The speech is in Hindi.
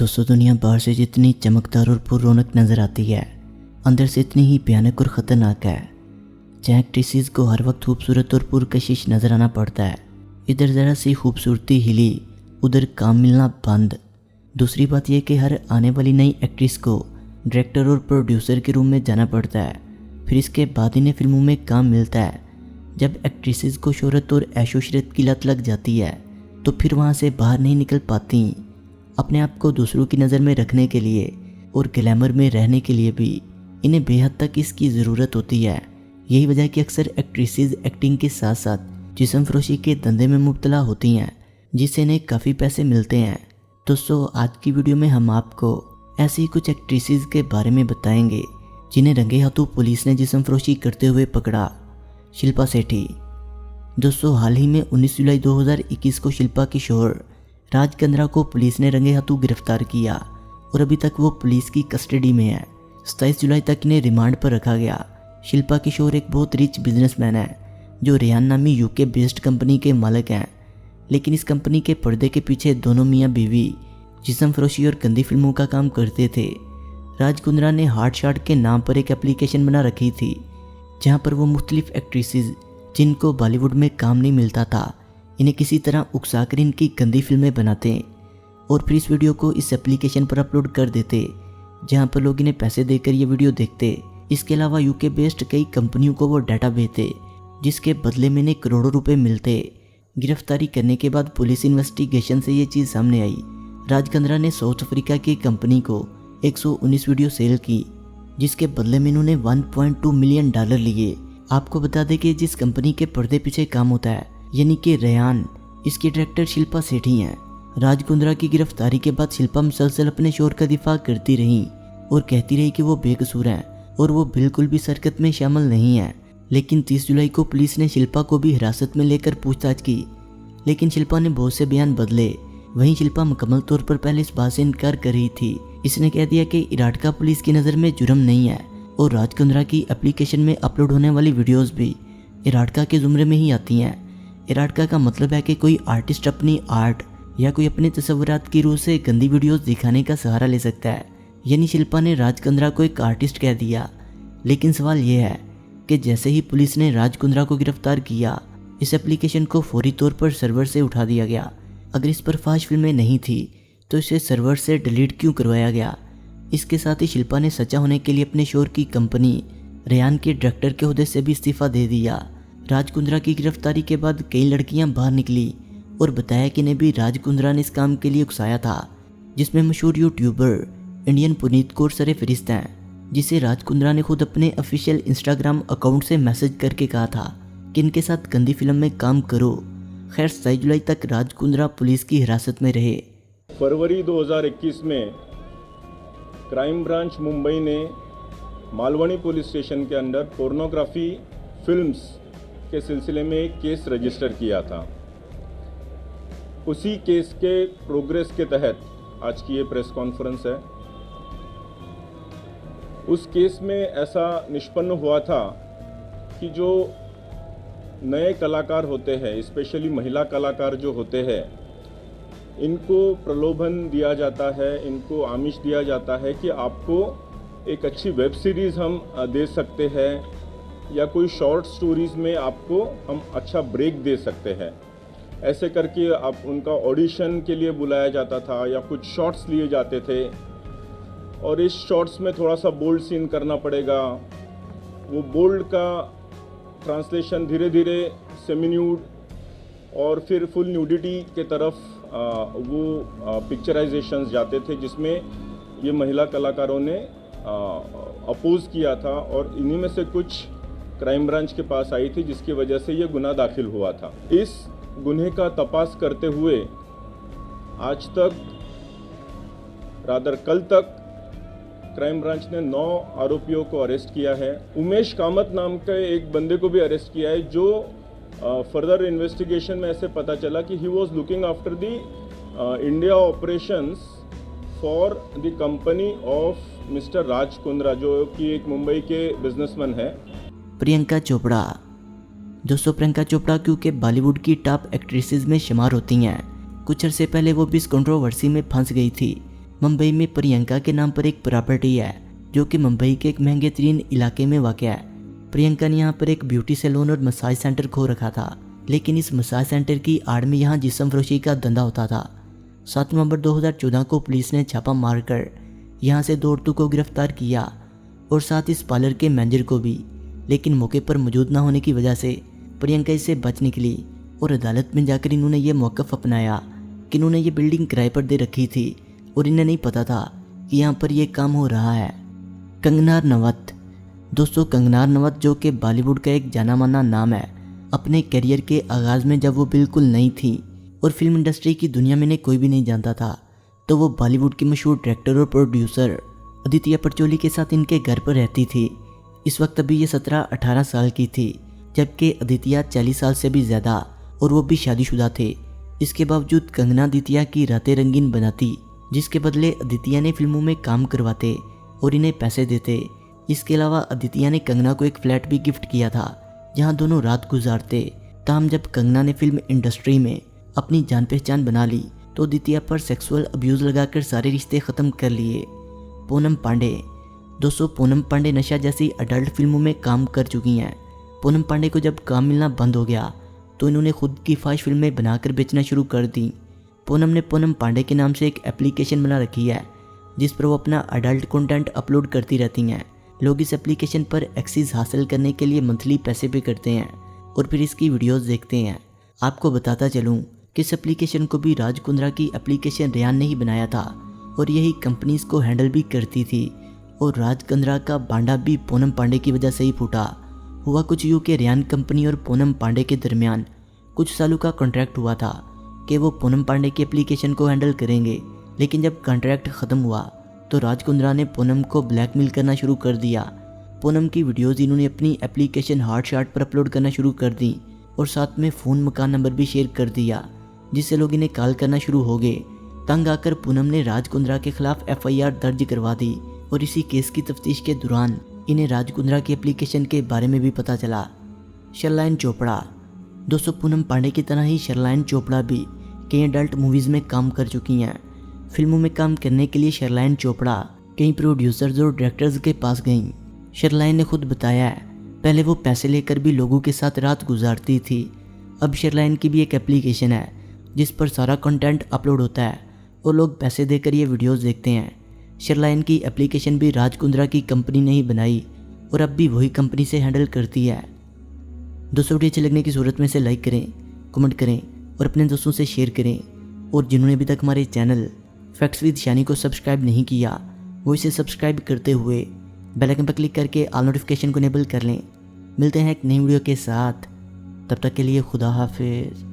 दोस्तों, दुनिया बाहर से जितनी चमकदार और पुररौनक नज़र आती है, अंदर से इतनी ही भयानक और ख़तरनाक है। जहाँ एक्ट्रेसेस को हर वक्त खूबसूरत और पुरकशिश नज़र आना पड़ता है, इधर ज़रा सी खूबसूरती हिली उधर काम मिलना बंद। दूसरी बात यह कि हर आने वाली नई एक्ट्रेस को डायरेक्टर और प्रोड्यूसर के रूम में जाना पड़ता है, फिर इसके बाद इन्हें फिल्मों में काम मिलता है। जब एक्ट्रेसेस को शोहरत और ऐशोशरत की लत लग जाती है तो फिर वहाँ से बाहर नहीं निकल पाती। अपने आप को दूसरों की नज़र में रखने के लिए और ग्लैमर में रहने के लिए भी इन्हें बेहद तक इसकी ज़रूरत होती है। यही वजह कि अक्सर एक्ट्रेसेस एक्टिंग के साथ साथ जिस्म फरोशी के धंधे में मुब्तला होती हैं, जिससे इन्हें काफ़ी पैसे मिलते हैं। दोस्तों, आज की वीडियो में हम आपको ऐसी कुछ एक्ट्रेसेस के बारे में बताएंगे जिन्हें रंगे हाथों पुलिस ने जिस्म फरोशी करते हुए पकड़ा। शिल्पा शेट्टी। दोस्तों, हाल ही में 19 जुलाई 2021 को शिल्पा की शौहर राज कंद्रा को पुलिस ने रंगे हाथों गिरफ्तार किया और अभी तक वो पुलिस की कस्टडी में है। 27 जुलाई तक इन्हें रिमांड पर रखा गया। शिल्पा की शौहर एक बहुत रिच बिजनेसमैन है जो रेहान नामी यूके बेस्ड कंपनी के मालिक हैं, लेकिन इस कंपनी के पर्दे के पीछे दोनों मियाँ बीवी जिस्म फरोशी और गंदी फिल्मों का काम करते थे। राज कुंद्रा ने हार्ट शार्ट के नाम पर एक एप्लीकेशन बना रखी थी जहाँ पर वो मुख्तलिफ एक्ट्रेसेस जिनको बॉलीवुड में काम नहीं मिलता था, इन्हें किसी तरह उकसाकर इनकी गंदी फिल्में बनाते और फिर इस वीडियो को इस एप्लीकेशन पर अपलोड कर देते, जहां पर लोग इन्हें पैसे देकर ये वीडियो देखते। इसके अलावा यूके बेस्ड कई कंपनियों को वो डाटा भेजते, जिसके बदले में इन्हें करोड़ों रुपए मिलते। गिरफ्तारी करने के बाद पुलिस इन्वेस्टिगेशन से ये चीज़ सामने आई। राज कंद्रा ने साउथ अफ्रीका की कंपनी को 119 वीडियो सेल की, जिसके बदले में इन्होंने $1.2 मिलियन लिए। आपको बता दें कि जिस कंपनी के पर्दे पीछे काम होता है यानी कि रेहान, इसकी डायरेक्टर शिल्पा शेट्टी हैं। राज कुंद्रा की गिरफ्तारी के बाद शिल्पा मुसलसल अपने शौहर का दिफा करती रही और कहती रही कि वो बेकसूर हैं और वो बिल्कुल भी हरकत में शामिल नहीं है। लेकिन 30 जुलाई को पुलिस ने शिल्पा को भी हिरासत में लेकर पूछताछ की, लेकिन शिल्पा ने बहुत से बयान बदले। वहीं शिल्पा मुकम्मल तौर पर पहले इस बात से इनकार कर रही थी। इसने कह दिया कि इराटका पुलिस की नज़र में जुर्म नहीं है और राज कुंद्रा की एप्लीकेशन में अपलोड होने वाली वीडियोज़ भी इराटका के जुमरे में ही आती हैं। इराटका का मतलब है कि कोई आर्टिस्ट अपनी आर्ट या कोई अपने तस्वुरात की रूह से गंदी वीडियोस दिखाने का सहारा ले सकता है। यानी शिल्पा ने राज कुंद्रा को एक आर्टिस्ट कह दिया। लेकिन सवाल यह है कि जैसे ही पुलिस ने राज कुंद्रा को गिरफ्तार किया, इस एप्लीकेशन को फौरी तौर पर सर्वर से उठा दिया गया। अगर इस पर फाश फिल्में नहीं थी तो इसे सर्वर से डिलीट क्यों करवाया गया? इसके साथ ही शिल्पा ने सच्चा होने के लिए अपने शौहर की कंपनी रेहान के डायरेक्टर के ओहदे से भी इस्तीफा दे दिया। राज कुंद्रा की गिरफ्तारी के बाद कई लड़कियां बाहर निकली और बताया कि इन्हें भी राज कुंद्रा ने इस काम के लिए उकसाया था, जिसमें मशहूर यूट्यूबर इंडियन पुनीत कौर सरफहरिस्त हैं, जिसे राज कुंद्रा ने खुद अपने ऑफिशियल इंस्टाग्राम अकाउंट से मैसेज करके कहा था कि इनके साथ गंदी फिल्म में काम करो। खैर, 27 जुलाई तक राज कुंद्रा पुलिस की हिरासत में रहे। फरवरी 2021 में क्राइम ब्रांच मुंबई ने मालवनी पुलिस स्टेशन के अंदर पोर्नोग्राफी फिल्म्स के सिलसिले में एक केस रजिस्टर किया था। उसी केस के प्रोग्रेस के तहत आज की ये प्रेस कॉन्फ्रेंस है। उस केस में ऐसा निष्पन्न हुआ था कि जो नए कलाकार होते हैं, स्पेशली महिला कलाकार जो होते हैं, इनको प्रलोभन दिया जाता है, इनको आमिष दिया जाता है कि आपको एक अच्छी वेब सीरीज़ हम दे सकते हैं या कोई शॉर्ट स्टोरीज़ में आपको हम अच्छा ब्रेक दे सकते हैं। ऐसे करके आप उनका ऑडिशन के लिए बुलाया जाता था या कुछ शॉर्ट्स लिए जाते थे और इस शॉर्ट्स में थोड़ा सा बोल्ड सीन करना पड़ेगा। वो बोल्ड का ट्रांसलेशन धीरे धीरे सेमी न्यूड और फिर फुल न्यूडिटी के तरफ वो पिक्चराइजेशंस जाते थे, जिसमें ये महिला कलाकारों ने अपोज किया था और इन्हीं में से कुछ क्राइम ब्रांच के पास आई थी, जिसकी वजह से ये गुनाह दाखिल हुआ था। इस गुन्हे का तपास करते हुए आज तक कल तक क्राइम ब्रांच ने 9 आरोपियों को अरेस्ट किया है। उमेश कामत नाम के एक बंदे को भी अरेस्ट किया है, जो फर्दर इन्वेस्टिगेशन में ऐसे पता चला कि he was looking after the India operations for the company of mister Raj Kundra, जो कि एक मुंबई के बिजनेसमैन है। प्रियंका चोपड़ा। दोस्तों, प्रियंका चोपड़ा क्योंकि बॉलीवुड की टॉप एक्ट्रेसेस में शुमार होती हैं, कुछ अरसे पहले वो भी इस कंट्रोवर्सी में फंस गई थी मुंबई में प्रियंका के नाम पर एक प्रॉपर्टी है जो कि मुंबई के एक महंगे तरीन इलाके में वाक़या है। प्रियंका ने यहाँ पर एक ब्यूटी सैलून और मसाज सेंटर खो रखा था, लेकिन इस मसाज सेंटर की आड़ में यहाँ जिस्म फरोशी का धंधा होता था। 7 नवंबर 2014 को पुलिस ने छापा मारकर यहाँ से 2 औरतों को गिरफ्तार किया और साथ इस पार्लर के मैनेजर को भी, लेकिन मौके पर मौजूद न होने की वजह से प्रियंका इससे बच निकली और अदालत में जाकर इन्होंने ये मौक़िफ़ अपनाया कि इन्होंने ये बिल्डिंग किराए पर दे रखी थी और इन्हें नहीं पता था कि यहाँ पर यह काम हो रहा है। कंगना रनौत। दोस्तों, कंगना रनौत जो कि बॉलीवुड का एक जाना माना नाम है, अपने करियर के आगाज़ में जब वो बिल्कुल नई थी और फिल्म इंडस्ट्री की दुनिया में कोई भी नहीं जानता था, तो वो बॉलीवुड की मशहूर डायरेक्टर और प्रोड्यूसर आदित्य पंचोली के साथ इनके घर पर रहती थी। इस वक्त अभी ये 17-18 साल की थी, जबकि आदित्य 40 साल से भी ज़्यादा और वो भी शादीशुदा थे। इसके बावजूद कंगना आदित्य की रातें रंगीन बनाती, जिसके बदले आदित्य ने फिल्मों में काम करवाते और इन्हें पैसे देते। इसके अलावा आदित्य ने कंगना को एक फ्लैट भी गिफ्ट किया था जहां दोनों रात गुजारते। ताहम जब कंगना ने फिल्म इंडस्ट्री में अपनी जान पहचान बना ली तो आदित्य पर सेक्सुअल अब्यूज़ लगाकर सारे रिश्ते ख़त्म कर लिए। पूनम पांडे। दोस्तों, पूनम पांडे नशा जैसी अडल्ट फिल्मों में काम कर चुकी हैं। पूनम पांडे को जब काम मिलना बंद हो गया तो इन्होंने खुद की ख्वाहिश फिल्में बनाकर बेचना शुरू कर दी। पूनम ने पूनम पांडे के नाम से एक एप्लीकेशन बना रखी है जिस पर वो अपना अडल्ट कंटेंट अपलोड करती रहती हैं। लोग इस एप्लीकेशन पर एक्सेस हासिल करने के लिए मंथली पैसे पे करते हैं और फिर इसकी वीडियोस देखते हैं। आपको बताता चलूँ कि इस एप्लीकेशन को भी राज कुंद्रा की एप्लीकेशन रेयान ने ही बनाया था और यही कंपनीज को हैंडल भी करती थी। और राज कुंद्रा का बांडा भी पूनम पांडे की वजह से ही फूटा। हुआ कुछ यूँ कि रेयान कंपनी और पूनम पांडे के दरमियान कुछ सालों का कॉन्ट्रैक्ट हुआ था कि वो पूनम पांडे की एप्लीकेशन को हैंडल करेंगे, लेकिन जब कॉन्ट्रैक्ट ख़त्म हुआ तो राज कुंद्रा ने पूनम को ब्लैकमेल करना शुरू कर दिया। पूनम की वीडियोज़ इन्होंने अपनी एप्लीकेशन हॉटस्टार पर अपलोड करना शुरू कर दी और साथ में फ़ोन मकान नंबर भी शेयर कर दिया, जिससे लोग इन्हें कॉल करना शुरू हो गए। तंग आकर पूनम ने राज कुंद्रा के खिलाफ FIR दर्ज करवा दी और इसी केस की तफ्तीश के दौरान इन्हें राज कुंद्रा की एप्लीकेशन के बारे में भी पता चला। शर्लाइन चोपड़ा। दोस्तों, पूनम पांडे की तरह ही शर्लाइन चोपड़ा भी कई अडल्ट मूवीज़ में काम कर चुकी हैं। फिल्मों में काम करने के लिए शर्लाइन चोपड़ा कई प्रोड्यूसर्स और डायरेक्टर्स के पास गईं। शर्लाइन ने खुद बताया है, पहले वो पैसे लेकर भी लोगों के साथ रात गुजारती थी। अब शर्लाइन की भी एक एप्लीकेशन है जिस पर सारा कंटेंट अपलोड होता है और लोग पैसे देकर ये वीडियोस देखते हैं। शर्लाइन की एप्लीकेशन भी राज कुंद्रा की कंपनी ने ही बनाई और अब भी वही कंपनी से हैंडल करती है। दोस्तों, वीडियो अच्छे लगने की सूरत में इसे लाइक करें, कमेंट करें और अपने दोस्तों से शेयर करें। और जिन्होंने अभी तक हमारे चैनल फैक्ट्स विद शानी को सब्सक्राइब नहीं किया, वो इसे सब्सक्राइब करते हुए बेल आइकन पर क्लिक करके ऑल नोटिफिकेशन को इनेबल कर लें। मिलते हैं एक नई वीडियो के साथ, तब तक के लिए खुदा हाफिज़।